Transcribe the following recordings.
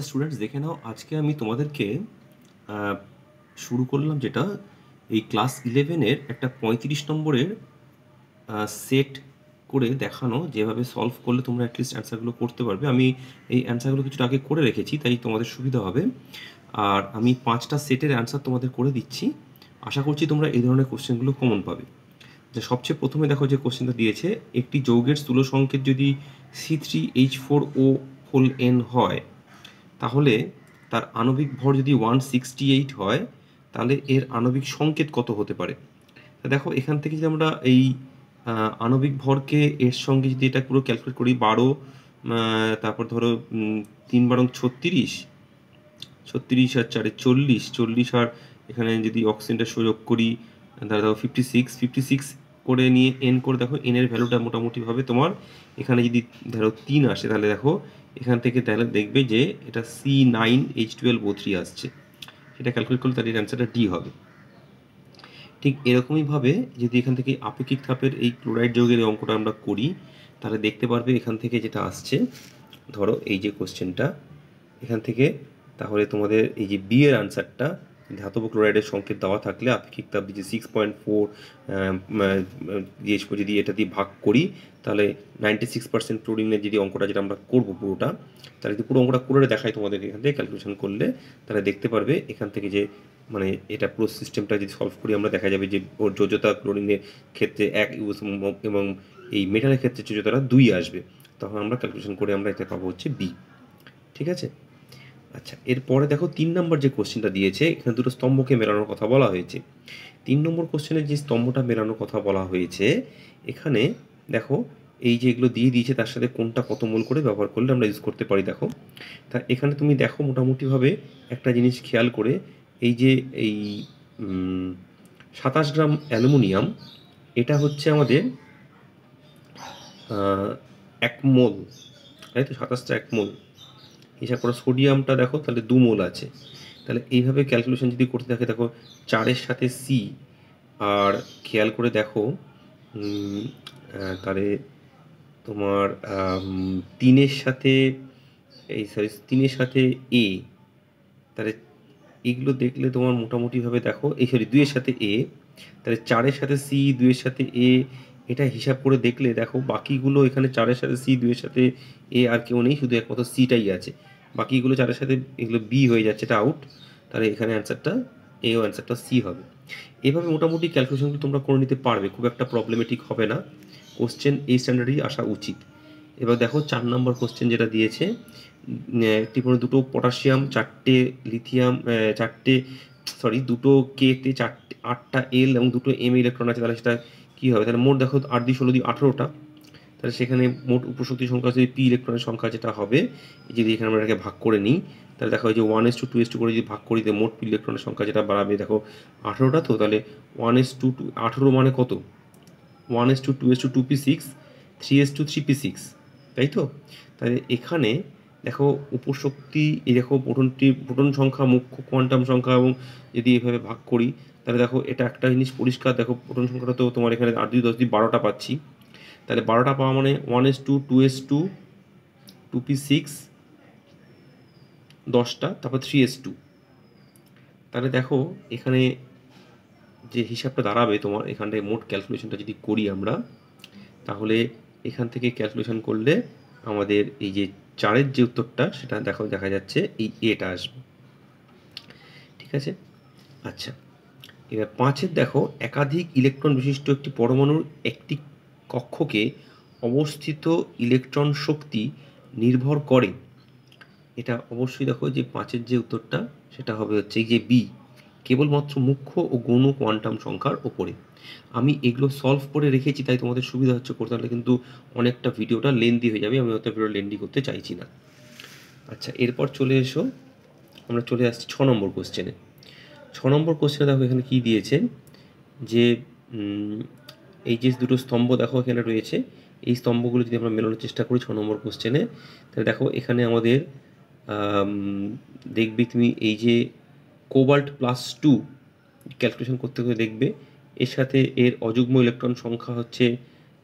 আচ্ছা স্টুডেন্টস, দেখে নাও আজকে আমি তোমাদেরকে আহ, শুরু করলাম যেটা এই ক্লাস 11-এর একটা 35 নম্বরের সেট করে দেখানো, যেভাবে সলভ করলে তোমরা অ্যাটলিস্ট অ্যান্সারগুলো করতে পারবে। আমি এই অ্যান্সারগুলো কিছুটা আগে করে রেখেছি, তাই তোমাদের সুবিধা হবে। আর আমি 5টা সেটের অ্যান্সার তোমাদের করে দিচ্ছি। আশা করছি তোমরা এই ধরনের কোশ্চেনগুলো কমন পাবে। যে সবচেয়ে প্রথমে দেখো যে কোশ্চেনটা দিয়েছে, একটি যৌগের স্থূল সংকেত যদি C3H4O হয়, তাহলে তার আণবিক ভর যদি 168 হয়, তাহলে এর আণবিক সংকেত কত হতে পারে। তা দেখো এখান থেকে যদি আমরা এই আণবিক ভরকে এর সঙ্গে যদি এটা পুরো ক্যালকুলেট করি, 12, তারপর ধরো 3 × 36, আর 4 × 40, আর এখানে যদি অক্সিজেনটা সুযোগ করি, তাহলে দেখো 56 করে নিয়ে এন করে দেখো এনের ভ্যালুটা মোটামুটিভাবে তোমার এখানে যদি ধরো 3 আসে, তাহলে দেখো এখান থেকে তাহলে দেখবে যে এটা C9H12O3 আসছে। সেটা ক্যালকুলেট করলে তার এর অ্যান্সারটা ডি হবে। ঠিক এরকমইভাবে যদি এখান থেকে আপেক্ষিক তাপের এই ক্লোরাইড যৌগের অঙ্কটা আমরা করি, তাহলে দেখতে পারবে এখান থেকে যেটা আসছে, ধরো এই যে কোশ্চেনটা এখান থেকে, তাহলে তোমাদের এই যে বি এর আনসারটা, ধাতব ক্লোরাইডের সংকেত দেওয়া থাকলে আপেক্ষিক তাপ যে 6.4 জিএসপি যদি এটা দিয়ে ভাগ করি, তাহলে 96% ক্লোরিনের যদি অঙ্কটা যেটা আমরা করবো পুরোটা, তাহলে যদি পুরো অঙ্কটা করে দেখাই তোমাদের এখান থেকে ক্যালকুলেশন করলে, তাহলে দেখতে পারবে এখান থেকে যে মানে এটা পুরো সিস্টেমটা যদি সলভ করি আমরা, দেখা যাবে যে ওর যোজ্যতা ক্লোরিনের ক্ষেত্রে 1 এবং এই মেটালের ক্ষেত্রে যোজ্যতাটা 2 আসবে। তখন আমরা ক্যালকুলেশন করে আমরা এটা পাবো হচ্ছে বি। ঠিক আছে। আচ্ছা, এরপরে দেখো 3 নম্বর যে কোশ্চেনটা দিয়েছে, এখানে দুটো স্তম্ভকে মেলানোর কথা বলা হয়েছে। 3 নম্বর কোশ্চেনে যে স্তম্ভটা মেলানোর কথা বলা হয়েছে, এখানে দেখো এই যে এগুলো দিয়ে দিয়েছে, তার সাথে কোনটা কত মোল করে ব্যবহার করলে আমরা ইউজ করতে পারি। দেখো তা এখানে তুমি দেখো মোটামুটিভাবে একটা জিনিস খেয়াল করে, এই যে এই 27 গ্রাম অ্যালুমিনিয়াম, এটা হচ্ছে আমাদের 1 মোল, তাই তো, 27টা 1 মোল হিসাব করে। সোডিয়ামটা দেখো তাহলে 2 মোল আছে। তাহলে এইভাবে ক্যালকুলেশন যদি করতে থাকে, দেখো 4-এর সাথে সি, আর খেয়াল করে দেখো তাহলে তোমার 3-এর সাথে এই সরি 3-এর সাথে এ, তাহলে এগুলো দেখলে তোমার মোটামুটিভাবে দেখো এই 2-এর সাথে এ, তাহলে 4-এর সাথে সি, 2-এর সাথে এ, এটা হিসাব করে দেখলে দেখো বাকিগুলো এখানে 4-এর সাথে সি, 2-এর সাথে এ আর কেউ নেই, শুধু একমাত্র সিটাই আছে। বাকিগুলো 4-এর সাথে এগুলো বি হয়ে যাচ্ছে, এটা আউট। তাহলে এখানে অ্যান্সারটা এ ও অ্যান্সারটা সি হবে। এভাবে মোটামুটি ক্যালকুলেশনগুলো তোমরা করে নিতে পারবে, খুব একটা প্রবলেমেটিক হবে না। কোশ্চেন এই স্ট্যান্ডার্ডই আসা উচিত। এবার দেখো 4 নম্বর কোশ্চেন যেটা দিয়েছে, একটি কোনো দুটো পটাশিয়াম, 4টে লিথিয়াম, 4টে দুটো কেতে 8টা এল এবং 2টো এম ইলেকট্রন আছে, তাহলে সেটা কী হবে। তাহলে মোট দেখো 8 দিয়ে 16 দিয়ে 18টা, তাহলে সেখানে মোট উপশক্তি সংখ্যা যদি পি ইলেকট্রনের সংখ্যা যেটা হবে, যদি এখানে আমরা এটাকে ভাগ করে নিই, তাহলে দেখো যে 1:2:2 করে যদি ভাগ করি, মোট পি ইলেকট্রনের সংখ্যা যেটা বাড়াবে দেখো 18টা। তো তাহলে 1:2, 18 মানে কত, 1:2:2p6, 3:3p6, তাই তো। তাহলে এখানে দেখো উপশক্তি, এই দেখো প্রোটন সংখ্যা মুখ্য কোয়ান্টাম সংখ্যা, এবং যদি এভাবে ভাগ করি, তাহলে দেখো এটা একটা জিনিস পরিষ্কার, দেখো প্রোটন সংখ্যাটা তো তোমার এখানে 8 2 10 দিয়ে 12টা পাচ্ছি। তাহলে 12টা পাওয়া মানে 1:2, 2:2, 2p6, 10টা, তারপর 3:2। তাহলে দেখো এখানে যে হিসাবটা দাঁড়াবে তোমার, এখানটায় মোট ক্যালকুলেশনটা যদি করি আমরা, তাহলে এখান থেকে ক্যালকুলেশন করলে আমাদের এই যে 4-এর যে উত্তরটা, সেটা দেখো দেখা যাচ্ছে এই এটা আসবে। ঠিক আছে। আচ্ছা, এবার 5-এর দেখো, একাধিক ইলেকট্রন বিশিষ্ট একটি পরমাণুর একটি কক্ষকে অবস্থিত ইলেকট্রন শক্তি নির্ভর করে। এটা অবশ্যই দেখো যে 5-এর যে উত্তরটা, সেটা হবে হচ্ছে এই যে বি, কেবলমাত্র মুখ্য ও গৌণ কোয়ান্টাম সংখ্যার ওপরে। আমি এগুলো সলভ করে রেখেছি, তাই তোমাদের সুবিধা হচ্ছে করতে, হলে কিন্তু অনেকটা ভিডিওটা লেন্দি হয়ে যাবে, আমি অত ভিডিও লেন্দি করতে চাইছি না। আচ্ছা, এরপর চলে এসো, আমরা চলে আসছি 6 নম্বর কোশ্চেনে। 6 নম্বর কোশ্চেনে দেখো এখানে কি দিয়েছে, যে এই যে দুটো স্তম্ভ দেখো এখানে রয়েছে, এই স্তম্ভগুলো যদি আমরা মেলানোর চেষ্টা করি 6 নম্বর কোশ্চেনে, তাহলে দেখো এখানে আমাদের দেখবি তুমি এই যে কোবাল্ট +2 ক্যালকুলেশন করতে করে দেখবে, এর সাথে এর অযুগ্ম ইলেকট্রন সংখ্যা হচ্ছে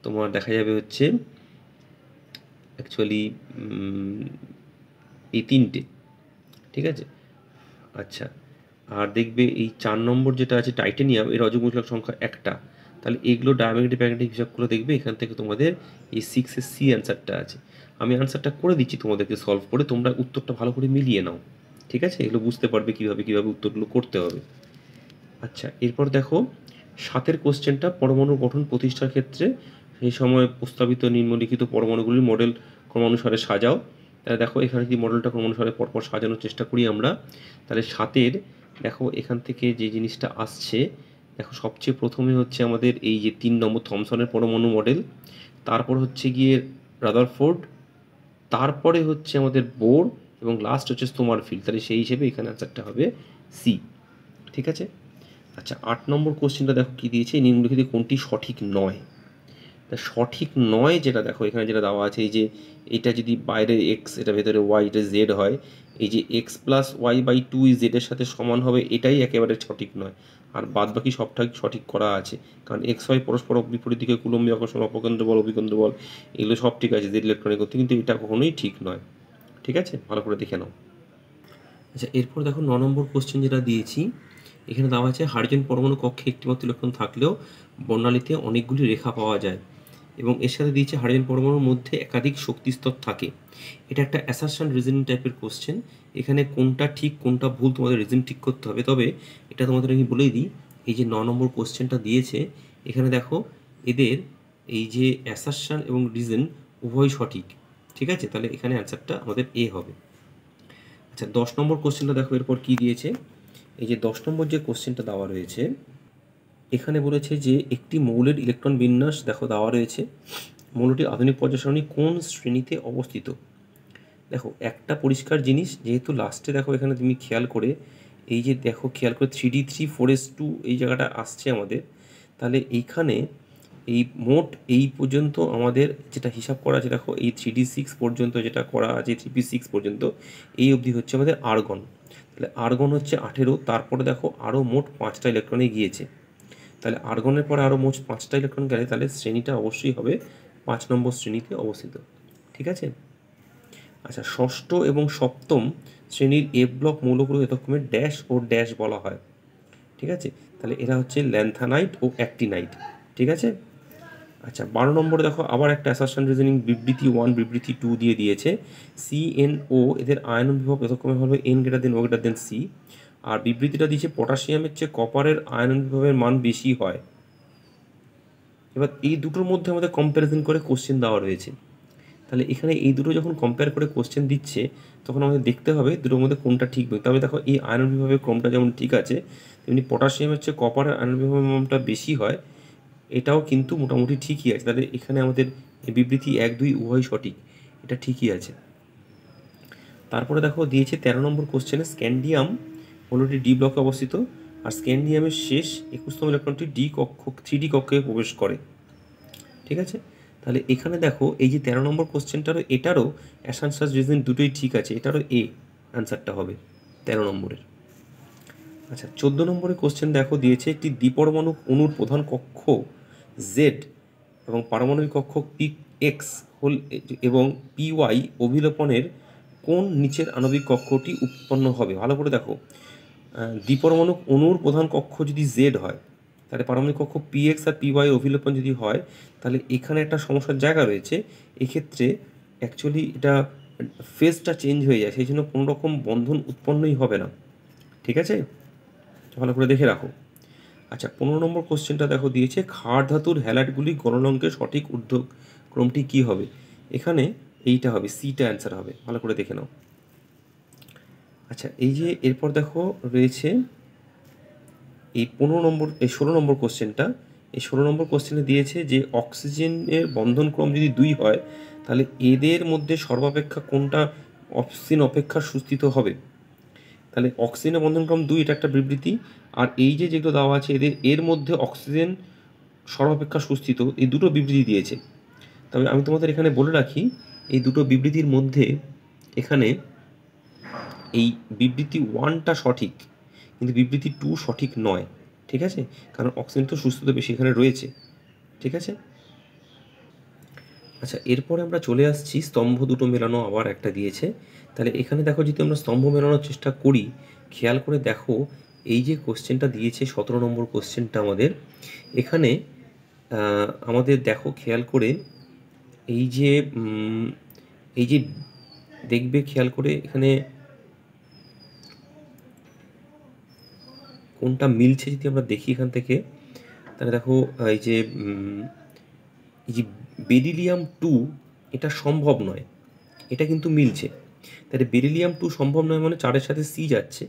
তোমার দেখা যাবে হচ্ছে অ্যাকচুয়ালি এই 3টে। ঠিক আছে? আচ্ছা, আর দেখবে এই 4 নম্বর যেটা আছে টাইটেনিয়াম, এর অযুগ্মমূলক সংখ্যা একটা। তাহলে এগুলো ডায়াম্যাগনেটিক প্যারাম্যাগনেটিক হিসাব করে দেখবে এখান থেকে তোমাদের এই 6 এর সি অ্যান্সারটা আছে। আমি অ্যান্সারটা করে দিচ্ছি তোমাদেরকে সলভ করে, তোমরা উত্তরটা ভালো করে মিলিয়ে নাও। ঠিক আছে? এগুলো বুঝতে পারবে কিভাবে উত্তরগুলো করতে হবে। আচ্ছা, এরপর দেখো 7 এর কোশ্চেনটা পরমাণুর গঠন প্রতিষ্ঠার ক্ষেত্রে সেই সময় প্রস্তাবিত নিম্নলিখিত পরমাণুগুলির মডেল ক্রমানুসারে সাজাও। তাহলে দেখো এখানে যদি মডেলটা ক্রমানুসারে পরপর সাজানোর চেষ্টা করি আমরা, তাহলে 7 এর দেখো এখান থেকে যে জিনিসটা আসছে, দেখো সবচেয়ে প্রথমে হচ্ছে আমাদের এই যে 3 নম্বর থমসনের পরমাণু মডেল, তারপর হচ্ছে গিয়ে রাদারফোর্ড, তারপরে হচ্ছে আমাদের বোর, এবং লাস্ট হচ্ছে সোমারফিল্ড। তাহলে সেই হিসেবে এখানে অ্যান্সারটা হবে সি। ঠিক আছে? আচ্ছা, 8 নম্বর কোশ্চেনটা দেখো কি দিয়েছে, নিম্নলিখিত কোনটি সঠিক নয়। তা সঠিক নয় যেটা দেখো এখানে যেটা দেওয়া আছে, এই যে এটা যদি বাইরে এক্স, এটা ভেতরে ওয়াই, এটা জেড হয়, এই যে X plus Y by two জেডের সাথে সমান হবে, এটাই একেবারে সঠিক নয়। আর বাদ বাকি সবটাই সঠিক করা আছে, কারণ এক্স ওয়াই পরস্পর বিপরীত দিকে কুলম্বী আকর্ষণ, অপকেন্দ্র বল, অভিকেন্দ্র বল, এগুলো সব ঠিক আছে জেড ইলেকট্রনিক গতি, কিন্তু এটা কখনোই ঠিক নয়। ঠিক আছে? ভালো করে দেখে নাও। আচ্ছা, এরপর দেখো 9 নম্বর কোশ্চেন যেটা দিয়েছি, এখানে দেওয়া আছে হাইড্রোজেন পরমাণু কক্ষে একটিমাত্র ইলেকট্রন থাকলেও বর্ণালীতে অনেকগুলি রেখা পাওয়া যায়, এবং এর সাথে দিয়েছে হাইড্রোজেন পরমাণুর মধ্যে একাধিক শক্তিস্তর থাকে। এটা একটা অ্যাসারশন রিজনিং টাইপের কোশ্চেন। এখানে কোনটা ঠিক কোনটা ভুল তোমাদের রিজন ঠিক করতে হবে। তবে এটা তোমাদের আমি বলেই দিই, এই যে 9 নম্বর কোশ্চেনটা দিয়েছে, এখানে দেখো এদের এই যে অ্যাসারশন এবং রিজন উভয় সঠিক। ঠিক আছে? তাহলে এখানে অ্যান্সারটা আমাদের এ হবে। আচ্ছা, 10 নম্বর কোশ্চেনটা দেখো এরপর কি দিয়েছে। এই যে 10 নম্বর যে কোশ্চেনটা দেওয়া রয়েছে, এখানে বলেছে যে একটি মৌলের ইলেকট্রন বিন্যাস দেখো দেওয়া রয়েছে, মৌলটি আধুনিক পর্যায় সারণী কোন শ্রেণীতে অবস্থিত। দেখো একটা পরিষ্কার জিনিস, যেহেতু লাস্টে দেখো এখানে তুমি খেয়াল করে, এই যে দেখো খেয়াল করে 3d3 4s2 এই জায়গাটা আসছে আমাদের, তাহলে এইখানে এই মোট এই পর্যন্ত আমাদের যেটা হিসাব করা আছে, দেখো এই 3d6 পর্যন্ত যেটা করা আছে, 3p6 পর্যন্ত এই অবধি হচ্ছে আমাদের আর্গন। তাহলে আর্গন হচ্ছে 18, তারপরে দেখো আরও মোট 5টা ইলেকট্রনে গিয়েছে। তাহলে আর্গনের পরে আরও মোট 5টা ইলেকট্রন গেলে তাহলে শ্রেণীটা অবশ্যই হবে 5 নম্বর শ্রেণীতে অবস্থিত। ঠিক আছে? আচ্ছা, ষষ্ঠ এবং সপ্তম শ্রেণীর এ ব্লক মৌলগুলো যথাক্রমে ড্যাশ ও ড্যাশ বলা হয়। ঠিক আছে? তাহলে এরা হচ্ছে ল্যান্থানাইট ও অ্যাক্টিনাইট। ঠিক আছে? আচ্ছা, 12 নম্বরে দেখো আবার একটা অ্যাসারশন রিজনিং, বিবৃতি 1 বিবৃতি 2 দিয়ে দিয়েছে। সি এন ও এদের আয়নন বিভব যথাক্রমে হবে এন গ্রেটার দেন ও গ্রেটার দেন সি। আর বিবৃতিটা দিয়েছে পটাশিয়ামের চেয়ে কপারের আয়নন বিভবের মান বেশি হয়। এবার এই দুটোর মধ্যে আমাদের কম্প্যারিজন করে কোশ্চেন দেওয়া রয়েছে। তাহলে এখানে এই দুটো যখন কম্পেয়ার করে কোশ্চেন দিচ্ছে, তখন আমাদের দেখতে হবে দুটোর মধ্যে কোনটা ঠিক। তবে দেখো এই আয়নন বিভবের ক্রমটা যেমন ঠিক আছে, তেমনি পটাশিয়ামের চেয়ে কপারের আয়নন বিভবের মানটা বেশি হয়, এটাও কিন্তু মোটামুটি ঠিকই আছে। তাহলে এখানে আমাদের বিবৃতি 1 2 উভয় সঠিক, এটা ঠিকই আছে। তারপরে দেখো দিয়েছে 13 নম্বর কোশ্চেনে স্ক্যান্ডিয়াম মৌলটি ডি ব্লকে অবস্থিত, আর স্ক্যান্ডিয়ামের শেষ 21তম ইলেকট্রনটি থ্রি ডি কক্ষে প্রবেশ করে। ঠিক আছে? তাহলে এখানে দেখো এই যে 13 নম্বর কোশ্চেনটারও এটারও অ্যাসানসাস রিজন দুটোই ঠিক আছে, এটারও এ অ্যান্সারটা হবে 13 নম্বরের। আচ্ছা, 14 নম্বরের কোশ্চেন দেখো দিয়েছে একটি দ্বিপরমাণু অণুর প্রধান কক্ষ জেড এবং পারমাণবিক কক্ষ পি এক্স হোল এবং পি ওয়াই অভিলোপনের কোন নিচের আণবিক কক্ষটি উৎপন্ন হবে। ভালো করে দেখো, দ্বিপরমাণু অণুর প্রধান কক্ষ যদি জেড হয়, তাহলে পারমাণবিক কক্ষ পি এক্স আর পি ওয়াই অভিলোপন যদি হয়, তাহলে এখানে একটা সমস্যার জায়গা রয়েছে। এক্ষেত্রে অ্যাকচুয়ালি এটা ফেজটা চেঞ্জ হয়ে যায়, সেই জন্য কোনো রকম বন্ধন উৎপন্নই হবে না। ঠিক আছে? ভালো করে দেখে রাখো। আচ্ছা, 15 নম্বর কোশ্চেনটা দেখো দিয়েছে ক্ষার ধাতুর হ্যালাইডগুলি গলনাঙ্কের সঠিক ঊর্ধ্বক্রমটি কী হবে। এখানে এইটা হবে, সিটা অ্যান্সার হবে। ভালো করে দেখে নাও। আচ্ছা, এই যে এরপর দেখো রয়েছে এই 16 নম্বর কোশ্চেনটা। এই 16 নম্বর কোশ্চেনে দিয়েছে যে অক্সিজেনের বন্ধনক্রম যদি 2 হয়, তাহলে এদের মধ্যে সর্বাপেক্ষা কোনটা অক্সিজেন অপেক্ষা সুস্থিত হবে। তাহলে অক্সিজেনের বন্ধনক্রম 2, এটা একটা বিবৃতি। আর এই যে যেগুলো দেওয়া আছে এর মধ্যে অক্সিজেন সর্বাপেক্ষা সুস্থিত, এই দুটো বিবৃতি দিয়েছে। তবে আমি তোমাদের এখানে বলে রাখি, এই দুটো বিবৃতির মধ্যে এখানে এই বিবৃতি 1টা সঠিক, কিন্তু বিবৃতি 2 সঠিক নয়। ঠিক আছে? কারণ অক্সিজেন তো সুস্থতা বেশি এখানে রয়েছে। ঠিক আছে? আচ্ছা, এরপরে আমরা চলে আসছি স্তম্ভ দুটো মেলানো, আবার একটা দিয়েছে। তাহলে এখানে দেখো যদি আমরা স্তম্ভ মেলানোর চেষ্টা করি, খেয়াল করে দেখো এই যে কোশ্চেনটা দিয়েছে 17 নম্বর কোশ্চেনটা আমাদের, এখানে আমাদের দেখো খেয়াল করে এই যে এই যে দেখবে খেয়াল করে এখানে কোনটা মিলছে যদি আমরা দেখি এখান থেকে, তাহলে দেখো এই যে বেরিলিয়াম 2 এটা সম্ভব নয়, এটা কিন্তু মিলছে। তাহলে বেরিলিয়াম 2 সম্ভব নয় মানে 4-এর সাথে সি যাচ্ছে।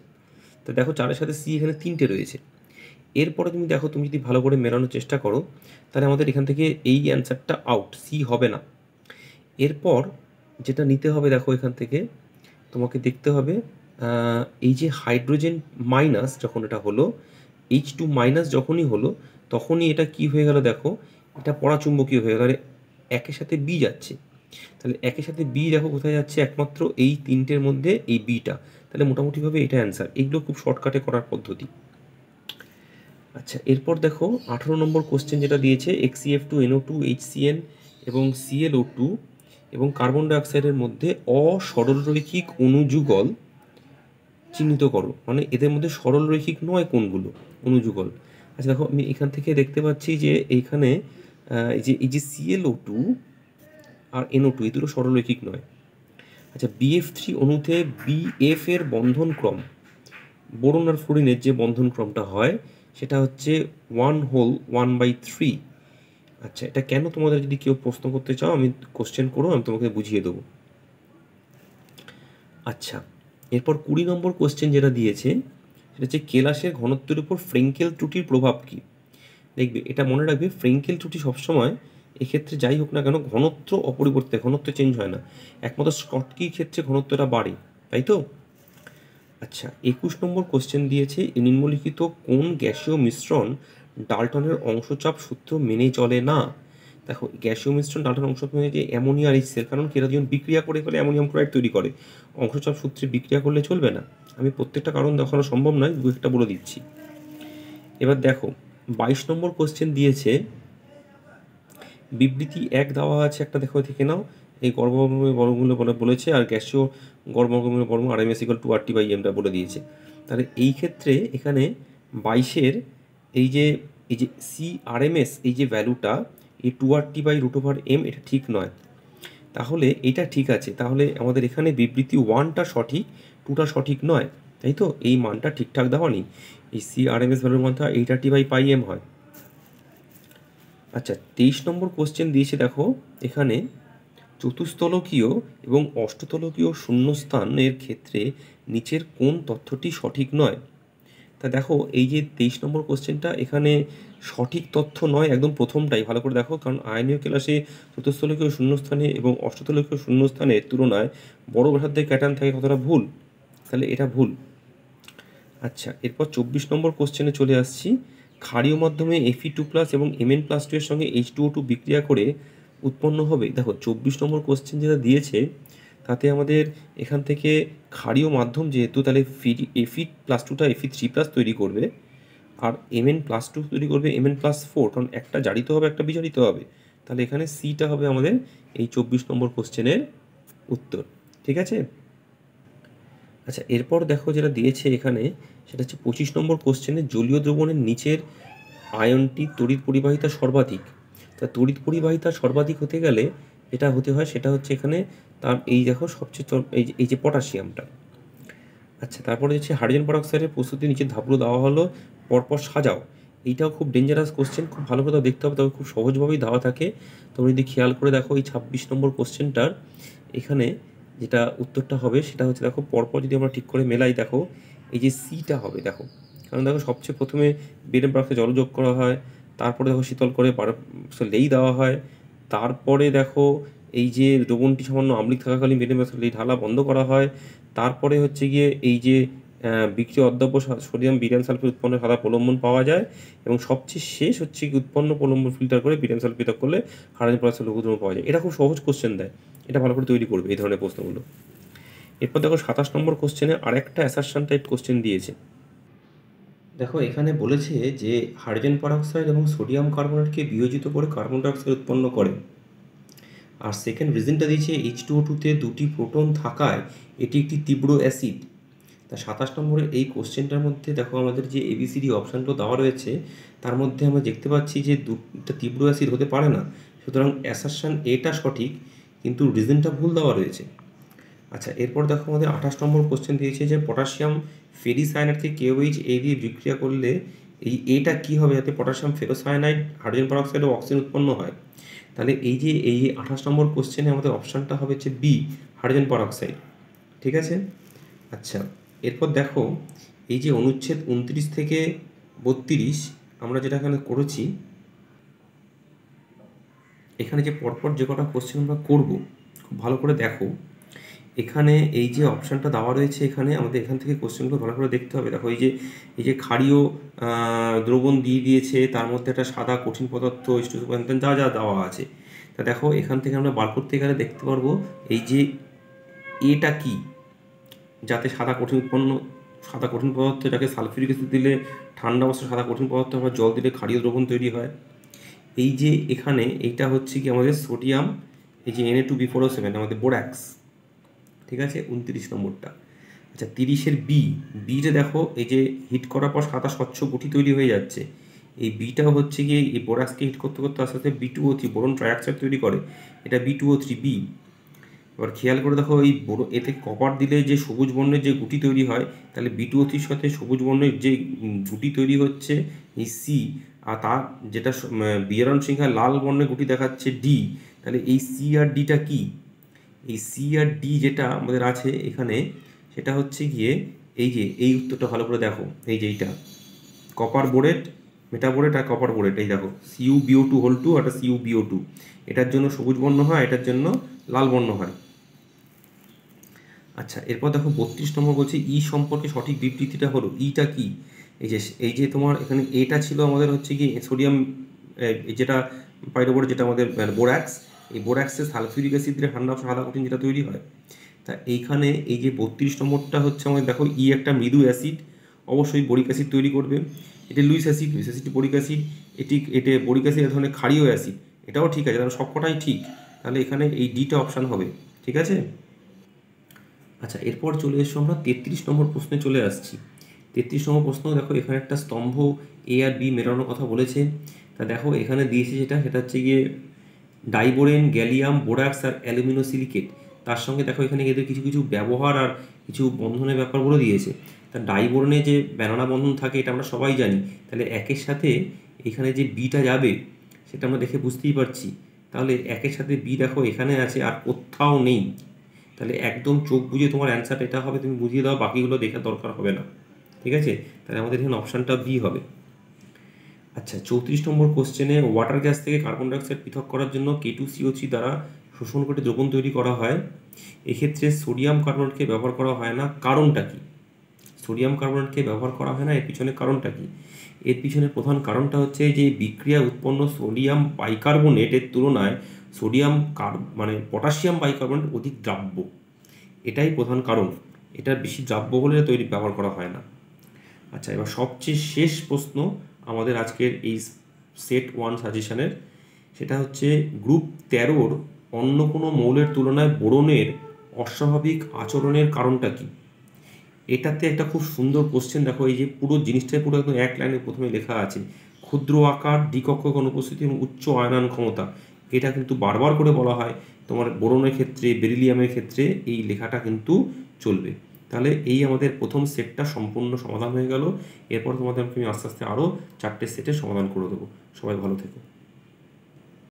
তো দেখো 4-এর সাথে সি এখানে 3টে রয়েছে। এরপরে তুমি দেখো, তুমি যদি ভালো করে মেলানোর চেষ্টা করো, তাহলে আমাদের এখান থেকে এই অ্যান্সারটা আউট, সি হবে না। এরপর যেটা নিতে হবে দেখো, এখান থেকে তোমাকে দেখতে হবে এই যে হাইড্রোজেন মাইনাস যখন এটা হলো, H2 মাইনাস যখনই হলো, তখনই এটা কি হয়ে গেল দেখো, এটা পরাচুম্বকীয় হয়ে গেল, একের সাথে বি যাচ্ছে। তাহলে একের সাথে বি দেখো কোথায় যাচ্ছে, একমাত্র এই 3টের মধ্যে এই বিটা। তাহলে মোটামুটিভাবে এটা অ্যান্সার। এগুলো খুব শর্টকাটে করার পদ্ধতি। আচ্ছা, এরপর দেখো 18 নম্বর কোশ্চেন যেটা দিয়েছে, XCF2NO2 HCN এবং ClO2 এবং কার্বন ডাইঅক্সাইডের মধ্যে অসরলরৈখিক অণুযুগল চিহ্নিত করো। মানে এদের মধ্যে সরলরৈখিক নয় কোনগুলো অণুযুগল। আচ্ছা দেখো, আমি এখান থেকে দেখতে পাচ্ছি যে এইখানে এই যে ClO2 আর NO2 এই দুটো সরলরৈখিক নয়। আচ্ছা, BF3 অণুতে BF এর বন্ধন ক্রম, বোরন আর ফ্লোরিনের যে বন্ধন ক্রমটা হয় সেটা হচ্ছে 1/3। আচ্ছা, এটা কেন তোমাদের যদি কেউ প্রশ্ন করতে চাও, আমি কোশ্চেন করো, আমি তোমাকে বুঝিয়ে দেবো। আচ্ছা, এরপর 20 নম্বর কোশ্চেন যেটা দিয়েছে সেটা হচ্ছে কেলাসের ঘনত্বের উপর ফ্রেঙ্কেল ত্রুটির প্রভাব কী। দেখবে, এটা মনে রাখবে, ফ্রেঙ্কেল ত্রুটি সবসময় এক্ষেত্রে যাই হোক না কেন ঘনত্ব অপরিবর্তিত, ঘনত্ব চেঞ্জ হয় না, একমাত্র স্কটকির ক্ষেত্রে ঘনত্বটা বাড়ে, তাই তো। আচ্ছা, 21 নম্বর কোশ্চেন দিয়েছে, নিম্নলিখিত কোন গ্যাসীয় মিশ্রণ ডাল্টনের অংশচাপ সূত্র মেনে চলে না। দেখো, গ্যাসীয় মিশ্রণ ডাল্টনের অংশচাপ মেনে যে অ্যামোনিয়া আর এইচসিএল, কারণ এরা যখন বিক্রিয়া করে ফেলে অ্যামোনিয়াম ক্লোরাইড তৈরি করে, অংশচাপ সূত্রে বিক্রিয়া করলে চলবে না। আমি প্রত্যেকটা কারণ দেখানো সম্ভব নয়, দু একটা বলে দিচ্ছি। এবার দেখো 22 নম্বর কোশ্চেন দিয়েছে, বিবৃতি 1 দেওয়া আছে একটা, দেখো থেকে নাও, এই গড়বর্গমূলের বর্গমূল্য বলেছে, আর গ্যাসীয় গড়বর্গমূলের বর্গমূল RMS=2RT/mটা বলে দিয়েছে। তাহলে এই ক্ষেত্রে এখানে 22-এর এই যে CRMS এই যে ভ্যালুটা, এই 2RT/√m এটা ঠিক নয়। তাহলে এটা ঠিক আছে, তাহলে আমাদের এখানে বিবৃতি 1টা সঠিক, 2টা সঠিক নয়, তাই তো। এই মানটা ঠিকঠাক দেওয়া নেই, এই CRMS ভ্যালুর মানটা 8RT/m হয়। আচ্ছা, 23 নম্বর কোশ্চেন দিয়েছে, দেখো এখানে চতুস্তলকীয় এবং অষ্টতলকীয় শূন্যস্থানের ক্ষেত্রে নিচের কোন তথ্যটি সঠিক নয়। তা দেখো, এই যে 23 নম্বর কোশ্চেনটা, এখানে সঠিক তথ্য নয় একদম প্রথমটাই, ভালো করে দেখো, কারণ আয়নীয় কেলাসে চতুস্তলকীয় শূন্যস্থানে এবং অষ্টতলকীয় শূন্যস্থানের তুলনায় বড় ব্যাসার্ধের ক্যাটায়ন থাকে, কতটা ভুল, তাহলে এটা ভুল। আচ্ছা, এরপর 24 নম্বর কোশ্চেনে চলে আসছি, ক্ষারীয় মাধ্যমে Fe2+ এবং Mn+2 এর সঙ্গে H2O2 বিক্রিয়া করে উৎপন্ন হবে। দেখো 24 নম্বর কোশ্চেন যেটা দিয়েছে তাতে আমাদের এখান থেকে ক্ষারীয় মাধ্যম যেহেতু, তাহলে Fe+2টা Fe3+ তৈরি করবে, আর Mn+2 তৈরি করবে Mn+4, কারণ একটা জারিত হবে একটা বিজারিত হবে। তাহলে এখানে সিটা হবে আমাদের এই 24 নম্বর কোশ্চেনের উত্তর, ঠিক আছে। আচ্ছা, এরপর দেখো যেটা দিয়েছে এখানে, সেটা হচ্ছে 25 নম্বর কোশ্চেনে, জলীয় দ্রবণের নিচের আয়নটি তড়িৎ পরিবাহিতা সর্বাধিক। তা তড়িৎ পরিবাহিতা সর্বাধিক হতে গেলে যেটা হতে হয় সেটা হচ্ছে এখানে তার এই দেখো সবচেয়ে এই যে পটাশিয়ামটা। আচ্ছা, তারপরে হচ্ছে হাইড্রোজেন পারঅক্সাইডের প্রস্তুতি নিচে ধাপগুলো দেওয়া হলো, পরপর সাজাও। এইটাও খুব ডেঞ্জারাস কোশ্চেন, খুব ভালো করে দেখতে হবে, তবে খুব সহজভাবেই দেওয়া থাকে। তোমরা যদি খেয়াল করে দেখো এই 26 নম্বর কোশ্চেনটার এখানে যেটা উত্তরটা হবে সেটা হচ্ছে, দেখো পরপর যদি আমরা ঠিক করে মেলাই, দেখো এই যে সিটা হবে, দেখো, কারণ দেখো সবচেয়ে প্রথমে বেরিয়াম পারঅক্সাইড জল যোগ করা হয়, তারপরে দেখো শীতল করে লেই দেওয়া হয়, তারপরে দেখো এই যে দ্রবণটি সামান্য আম্লিক থাকাকালীন বেরিয়াম পারঅক্সাইড লেই ঢালা বন্ধ করা হয়, তারপরে হচ্ছে গিয়ে এই যে বিক্রিয় অদ্রব্য সোডিয়াম বিরিয়াম সালফেট উৎপন্ন সাদা প্রলম্বন পাওয়া যায়, এবং সবচেয়ে শেষ হচ্ছে কি উৎপন্ন প্রলম্বন ফিল্টার করে বিরিয়াম সালফেট পৃথক করলে হাইড্রোজেন পারঅক্সাইড লঘু দ্রবণ পাওয়া যায়। এটা খুব সহজ কোশ্চেন দেয়, এটা ভালো করে তৈরি করবে এই ধরনের প্রশ্নগুলো। এরপর দেখো 27 নম্বর কোশ্চেনে আরেকটা অ্যাসারশন টাইপ কোশ্চেন দিয়েছে। দেখো এখানে বলেছে যে হাইড্রোজেন পারঅক্সাইড এবং সোডিয়াম কার্বনেটকে বিয়োজিত করে কার্বন ডাইঅক্সাইড উৎপন্ন করে। আর সেকেন্ড রিজনটা দিয়েছে H2O2-তে দুটি প্রোটন থাকায় এটি একটি তীব্র অ্যাসিড। তা 27 নম্বরের এই কোশ্চেনটার মধ্যে দেখো আমাদের যে ABCD অপশানগুলো দেওয়া রয়েছে তার মধ্যে আমরা দেখতে পাচ্ছি যে দুটা তীব্র অ্যাসিড হতে পারে না, সুতরাং অ্যাসারশন এটা সঠিক কিন্তু রিজনটা ভুল দেওয়া রয়েছে। আচ্ছা, এরপর দেখো আমাদের 28 নম্বর কোশ্চেন দিয়েছে যে পটাশিয়াম ফেরিসায়ানাইডকে KOH দিয়ে বিক্রিয়া করলে এই এটা কী হবে যাতে পটাশিয়াম ফেরোসায়ানাইড, হাইড্রোজেন পারঅক্সাইড ও অক্সিজেন উৎপন্ন হয়। তাহলে এই যে এই 28 নম্বর কোশ্চেনে আমাদের অপশানটা হবে হচ্ছে বি, হাইড্রোজেন পারঅক্সাইড। ঠিক আছে। আচ্ছা, এরপর দেখো এই যে অনুচ্ছেদ 29 থেকে 32 আমরা যেটা এখানে করেছি, এখানে যে পরপর যে কটা কোশ্চেন আমরা করব খুব ভালো করে দেখো। এখানে এই যে অপশানটা দেওয়া রয়েছে এখানে আমাদের এখান থেকে কোশ্চেনগুলো ভালো করে দেখতে হবে। দেখো এই যে ক্ষারীয় দ্রবণ দিয়ে দিয়েছে, তার মধ্যে একটা সাদা কঠিন পদার্থ যা যা দেওয়া আছে। তা দেখো এখান থেকে আমরা বার করতে গেলে দেখতে পারবো এই যে এটা কি, যাতে সাদা কঠিন পদার্থ যাকে সালফিউরিক অ্যাসিড দিলে ঠান্ডা অবস্থায় সাদা কঠিন পদার্থ, আমরা জল দিলে ক্ষারীয় দ্রবণ তৈরি হয়। এই যে এখানে এইটা হচ্ছে কি আমাদের সোডিয়াম, এই যে Na2B4O7 আমাদের বোরাক্স। ঠিক আছে, 29 নম্বরটা। আচ্ছা, 30-এর বিটা দেখো এই যে হিট করার পর সাদা স্বচ্ছ গুটি তৈরি হয়ে যাচ্ছে, এই বিটাও হচ্ছে গিয়ে এই বোরাক্সকে হিট করতে করতে আস্তে আস্তে B2O3 বোরন ট্রাইঅক্সাইড তৈরি করে, এটা B2O3 বি। এবার খেয়াল করে দেখো এই এতে কপার দিলে যে সবুজ বর্ণের যে গুটি তৈরি হয়, তাহলে B2O3-র সাথে সবুজ বর্ণের যে গুটি তৈরি হচ্ছে এই সি, আর তার যেটা বিয়ারন সিংহা লাল বর্ণের গুটি দেখাচ্ছে ডি। তাহলে এই সি আর ডিটা কি, এই সি আর ডি যেটা আমাদের আছে এখানে সেটা হচ্ছে গিয়ে এই যে এই উত্তরটা ভালো করে দেখো, এই যে এইটা কপার বোরেট, মেটাবোরেট আর কপার বোরেট। এই দেখো CuBO2 আর একটা CuBO2, এটার জন্য সবুজ বর্ণ হয়, এটার জন্য লাল বর্ণ হয়। আচ্ছা, এরপর দেখো 32 নম্বর বলছে ই সম্পর্কে সঠিক বিবৃতিটা হলো, ইটা কি। এই যে তোমার এখানে এটা ছিল আমাদের হচ্ছে কি সোডিয়াম, যেটা পাইরোবোরেট যেটা আমাদের বোরাক্স, এই বোরাক্সে সালফিউরিক অ্যাসিড দিয়ে ঠান্ডা সাদা কঠিন যেটা তৈরি হয়। তা এইখানে এই যে 32 নম্বরটা হচ্ছে আমাদের দেখো ই একটা মৃদু অ্যাসিড, অবশ্যই বোরিক অ্যাসিড তৈরি করবে। এটা লুইস অ্যাসিড বোরিক অ্যাসিড, এটা বোরিক অ্যাসিড এক ধরনের ক্ষারীয় অ্যাসিড, এটাও ঠিক আছে, তাহলে সবকটাই ঠিক। তাহলে এখানে এই ডিটা অপশান হবে। ঠিক আছে। আচ্ছা, এরপর চলে এসো আমরা 33 নম্বর প্রশ্নে চলে আসছি। 33 নম্বর প্রশ্ন দেখো এখানে একটা স্তম্ভ এ আর বি মেলানোর কথা বলেছে। তা দেখো এখানে দিয়েছে সেটা হচ্ছে গিয়ে ডাইবোরেন, গ্যালিয়াম, বোরাক্স আর অ্যালুমিনোসিলিকেট। তার সঙ্গে দেখো এখানে এদের কিছু কিছু ব্যবহার আর কিছু বন্ধনের ব্যাপার বলে দিয়েছে। তা ডাইবোরেনে যে ব্যানানা বন্ধন থাকে এটা আমরা সবাই জানি, তাহলে একের সাথে এখানে যে বিটা যাবে সেটা আমরা দেখে বুঝতেই পারছি। তাহলে একের সাথে বি দেখো এখানে আছে আর কোথাও নেই, তাহলে একদম চোখ বুঝে তোমার অ্যান্সার এটা হবে, তুমি বুঝিয়ে দাও, বাকিগুলো দেখার দরকার হবে না। ঠিক আছে, তাহলে আমাদের এখানে অপশানটা বি হবে। আচ্ছা, 34 নম্বর কোশ্চেনে ওয়াটার গ্যাস থেকে কার্বন ডাইঅক্সাইড পৃথক করার জন্য K2CO3 দ্বারা শোষণ করে দ্রবণ তৈরি করা হয়। এক্ষেত্রে সোডিয়াম কার্বনেটকে ব্যবহার করা হয় না, কারণটা কি? সোডিয়াম কার্বনেটকে ব্যবহার করা হয় না, এর পিছনে কারণটা কি? এর পিছনে প্রধান কারণটা হচ্ছে যে বিক্রিয়া উৎপন্ন সোডিয়াম বাইকার্বনেটের তুলনায় পটাশিয়াম বাইকার্বনেট অধিক দ্রাব্য, এটাই প্রধান কারণ। এটা বেশি দ্রাব্য হলে ব্যবহার করা হয় না। আচ্ছা, এবার সবচেয়ে শেষ প্রশ্ন আমাদের আজকের এই সেট 1 সাজেশনের, সেটা হচ্ছে গ্রুপ 13-র অন্য কোনো মৌলের তুলনায় বোরনের অস্বাভাবিক আচরণের কারণটা কি? এটাতে একটা খুব সুন্দর কোশ্চেন দেখো, এই যে পুরো জিনিসটাই পুরো একদম এক লাইনে প্রথমে লেখা আছে, ক্ষুদ্র আকার, দ্বিকক্ষক অনুপস্থিতি এবং উচ্চ আয়নন ক্ষমতা। এটা কিন্তু বারবার করে বলা হয় তোমার বোরনের ক্ষেত্রে, বেরিলিয়ামের ক্ষেত্রে এই লেখাটা কিন্তু চলবে। তাহলে এই আমাদের প্রথম সেটটা সম্পূর্ণ সমাধান হয়ে গেল। এরপর তোমাদেরকে আমি আস্তে আস্তে আরও 4টে সেটের সমাধান করে দেবো। সবাই ভালো থেকো।